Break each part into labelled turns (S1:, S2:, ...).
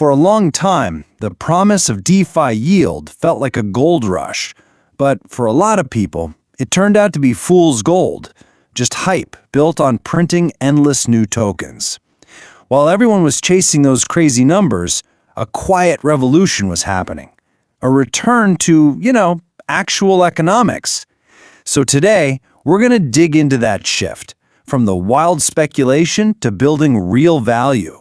S1: For a long time, the promise of DeFi yield felt like a gold rush, but for a lot of people, it turned out to be fool's gold, just hype built on printing endless new tokens. While everyone was chasing those crazy numbers, a quiet revolution was happening. A return to, actual economics. So today, we're going to dig into that shift, from the wild speculation to building real value.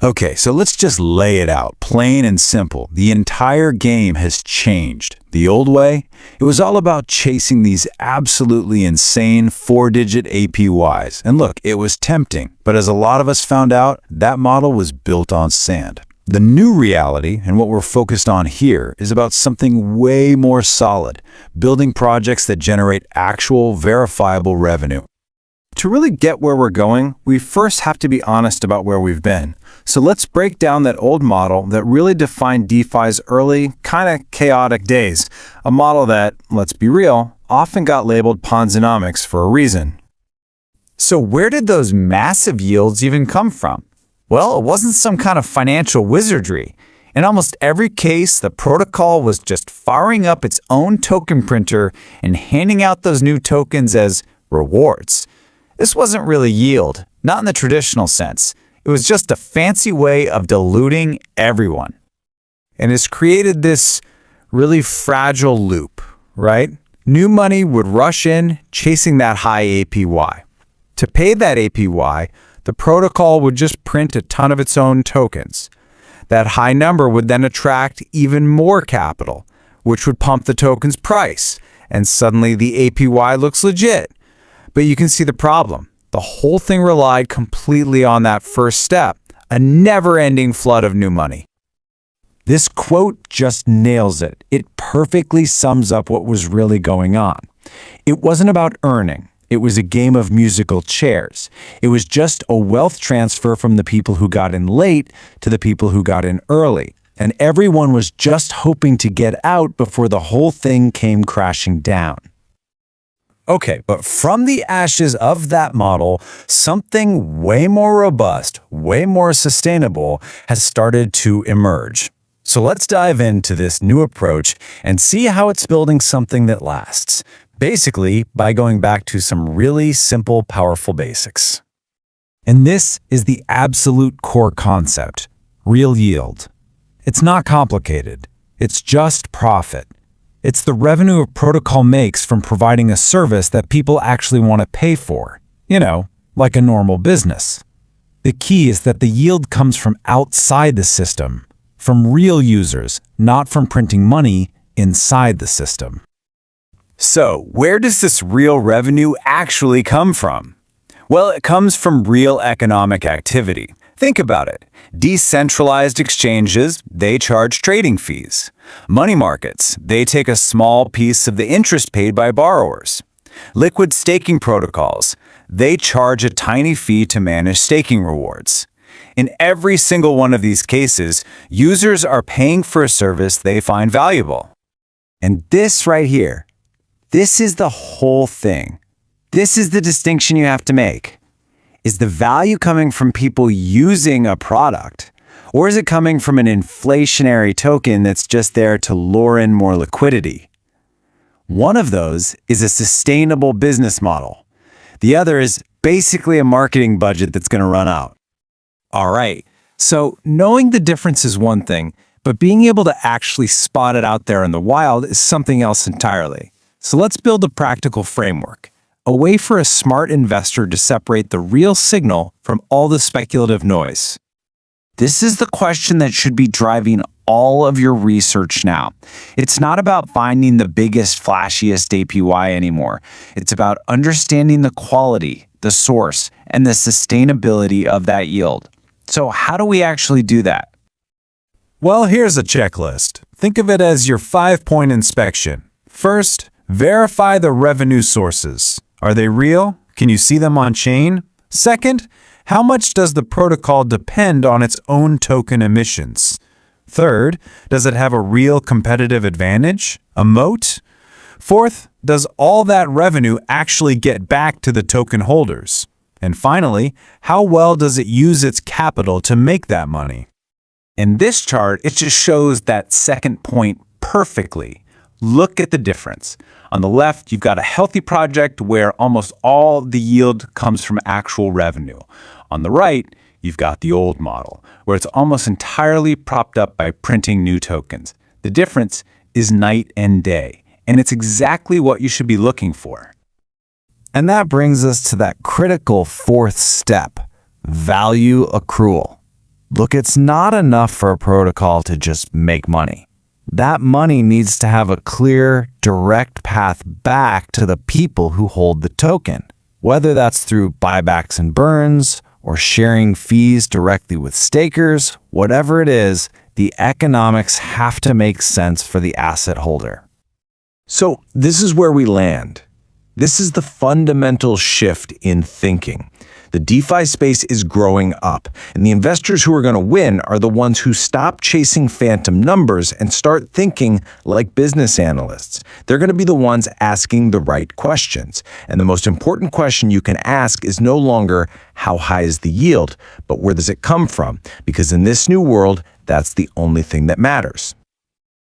S2: Okay, so let's just lay it out, plain and simple. The entire game has changed. The old way, it was all about chasing these absolutely insane 4-digit APYs. And look, it was tempting, but as a lot of us found out, that model was built on sand. The new reality, and what we're focused on here, is about something way more solid, building projects that generate actual, verifiable revenue.
S1: To really get where we're going, we first have to be honest about where we've been. So let's break down that old model that really defined DeFi's early, kind of chaotic days. A model that, let's be real, often got labeled Ponzinomics for a reason.
S3: So where did those massive yields even come from? Well, it wasn't some kind of financial wizardry. In almost every case, the protocol was just firing up its own token printer and handing out those new tokens as rewards. This wasn't really yield, not in the traditional sense. It was just a fancy way of diluting everyone. And it's created this really fragile loop, right? New money would rush in, chasing that high APY. To pay that APY, the protocol would just print a ton of its own tokens. That high number would then attract even more capital, which would pump the token's price, and suddenly the APY looks legit. But you can see the problem. The whole thing relied completely on that first step, a never-ending flood of new money.
S1: This quote just nails it. It perfectly sums up what was really going on. It wasn't about earning. It was a game of musical chairs. It was just a wealth transfer from the people who got in late to the people who got in early. And everyone was just hoping to get out before the whole thing came crashing down. Okay, but from the ashes of that model, something way more robust, way more sustainable has started to emerge. So let's dive into this new approach and see how it's building something that lasts. Basically, by going back to some really simple, powerful basics. And this is the absolute core concept, real yield. It's not complicated. It's just profit. It's the revenue a protocol makes from providing a service that people actually want to pay for, like a normal business. The key is that the yield comes from outside the system, from real users, not from printing money inside the system.
S2: So, where does this real revenue actually come from? Well, it comes from real economic activity. Think about it. Decentralized exchanges, they charge trading fees. Money markets, they take a small piece of the interest paid by borrowers. Liquid staking protocols, they charge a tiny fee to manage staking rewards. In every single one of these cases, users are paying for a service they find valuable.
S1: And this right here, this is the whole thing. This is the distinction you have to make. Is the value coming from people using a product, or is it coming from an inflationary token that's just there to lure in more liquidity? One of those is a sustainable business model. The other is basically a marketing budget that's going to run out. All right, so knowing the difference is one thing, but being able to actually spot it out there in the wild is something else entirely. So let's build a practical framework. A way for a smart investor to separate the real signal from all the speculative noise. This is the question that should be driving all of your research now. It's not about finding the biggest, flashiest APY anymore. It's about understanding the quality, the source, and the sustainability of that yield. So how do we actually do that?
S2: Well, here's a checklist. Think of it as your 5-point inspection. First, verify the revenue sources. Are they real? Can you see them on chain? Second, how much does the protocol depend on its own token emissions? Third, does it have a real competitive advantage? A moat? Fourth, does all that revenue actually get back to the token holders? And finally, how well does it use its capital to make that money? And this chart, it just shows that second point perfectly. Look at the difference. On the left, you've got a healthy project where almost all the yield comes from actual revenue. On the right, you've got the old model, where it's almost entirely propped up by printing new tokens. The difference is night and day, and it's exactly what you should be looking for.
S3: And that brings us to that critical fourth step, value accrual. Look, it's not enough for a protocol to just make money. That money needs to have a clear, direct path back to the people who hold the token, whether that's through buybacks and burns or sharing fees directly with stakers. Whatever it is, the economics have to make sense for the asset holder.
S1: So this is where we land. This is the fundamental shift in thinking. The DeFi space is growing up, and the investors who are going to win are the ones who stop chasing phantom numbers and start thinking like business analysts. They're going to be the ones asking the right questions. And the most important question you can ask is no longer how high is the yield, but where does it come from? Because in this new world, that's the only thing that matters.